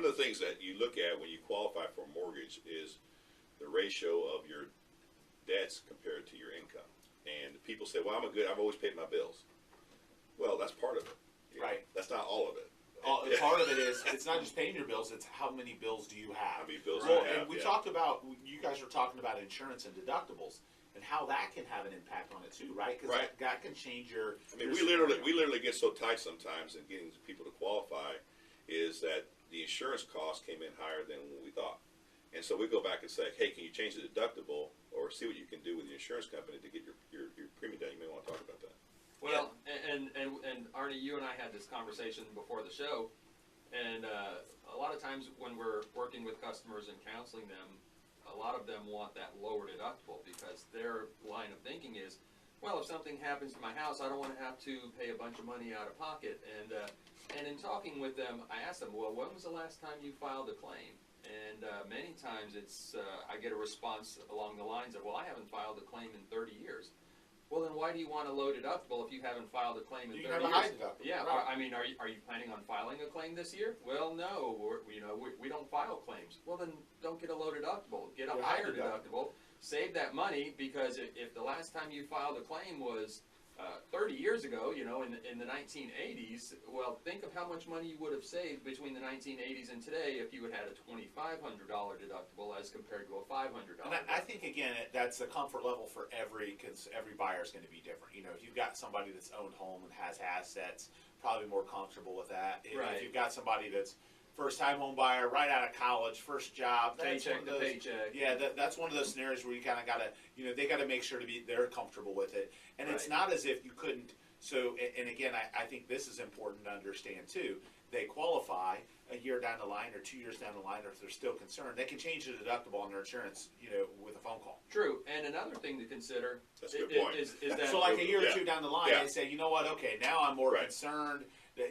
one of the things that you look at when you qualify for a mortgage is the ratio of your debts compared to your income. And people say, well, I've always paid my bills. Well, that's part of it. Right. That's not all of it. Part of it is, it's not just paying your bills, it's how many bills do you have. How many bills well, do you have, and we talked about, you guys were talking about insurance and deductibles, and how that can have an impact on it too, right? Because that can change your. I mean, we literally get so tight sometimes in getting people to qualify, is that the insurance cost came in higher than we thought, and so we go back and say, hey, can you change the deductible, or see what you can do with the insurance company to get your premium down? You may want to talk about that. Well, and Arnie, you and I had this conversation before the show, and a lot of times when we're working with customers and counseling them, a lot of them want that lower deductible because their line of thinking is, well, if something happens to my house, I don't want to have to pay a bunch of money out of pocket. And in talking with them, I asked them, well, when was the last time you filed a claim? And many times it's I get a response along the lines of, well, I haven't filed a claim in 30 years. Well, then why do you want a low deductible if you haven't filed a claim in 30 years? You have a high deductible. Yeah, right. I mean, are you planning on filing a claim this year? Well, no, we don't file claims. Well, then don't get a low deductible. Get a higher deductible. Save that money, because if the last time you filed a claim was 30 years ago, in the 1980s, well, think of how much money you would have saved between the 1980s and today if you had had a $2,500 deductible as compared to a $500. And I think, again, that's the comfort level for every buyer is going to be different. If you've got somebody that's owned home and has assets, probably more comfortable with that. If you've got somebody that's first-time home buyer, right out of college, first job, paycheck to paycheck. Yeah, that's one of those scenarios where you kind of got to, they got to make sure they're comfortable with it. And it's not as if you couldn't. So, and again, I think this is important to understand too. They qualify a year down the line or 2 years down the line, or if they're still concerned, they can change the deductible on their insurance, with a phone call. True. And another thing to consider That's a good point. Is that so like a year or two down the line, they say, you know what? Okay, now I'm more concerned that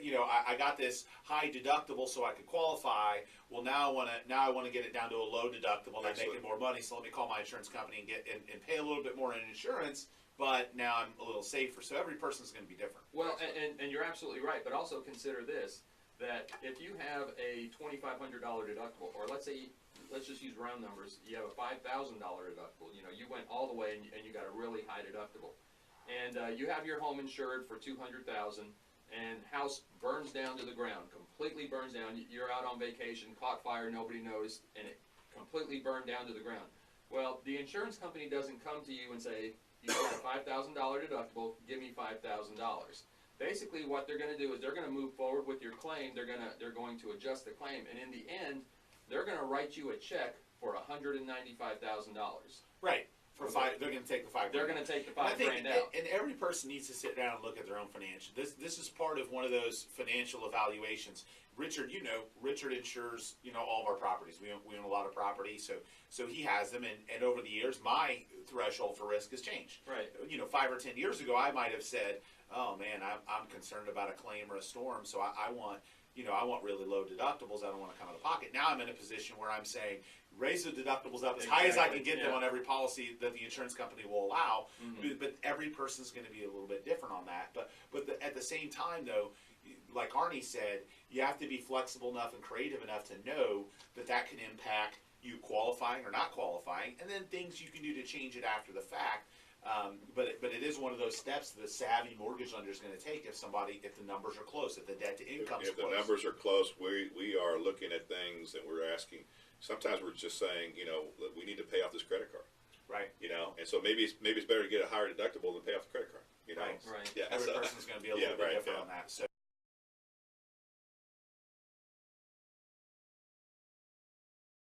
I got this high deductible, so I could qualify. Well, now I want to get it down to a low deductible, and I'm making more money. So let me call my insurance company and and pay a little bit more in insurance. But now I'm a little safer. So every person's going to be different. Well, and you're absolutely right. But also consider this: that if you have a $2,500 deductible, or let's just use round numbers, you have a $5,000 deductible. You went all the way and you got a really high deductible, and you have your home insured for $200,000. And house burns down to the ground, completely burns down. You're out on vacation, caught fire, nobody noticed, and it completely burned down to the ground. Well, the insurance company doesn't come to you and say, you got a $5,000 deductible, give me $5,000. Basically, what they're going to do is they're going to move forward with your claim. They're going to adjust the claim, and in the end, they're going to write you a check for $195,000. Right. They're going to take the $5,000. They're going to take the $5,000 out. And every person needs to sit down and look at their own financial. This is part of one of those financial evaluations. Richard, Richard insures, all of our properties. We own a lot of property, so he has them. And over the years, my threshold for risk has changed. Right. 5 or 10 years ago, I might have said, oh man, I'm concerned about a claim or a storm, so I want really low deductibles. I don't want to come out of pocket. Now I'm in a position where I'm saying, raise the deductibles up as high as I can get them on every policy that the insurance company will allow. Mm-hmm. But every person's going to be a little bit different on that. But at the same time, though, like Arnie said, you have to be flexible enough and creative enough to know that can impact you qualifying or not qualifying, and then things you can do to change it after the fact. But it is one of those steps that a savvy mortgage lender is going to take if the numbers are close, if the debt to income is close. If the numbers are close, we are looking at things and we're asking. Sometimes we're just saying, we need to pay off this credit card. Right. And so maybe it's better to get a higher deductible than pay off the credit card. Right. Yeah. Every person's going to be a little bit different on that. So.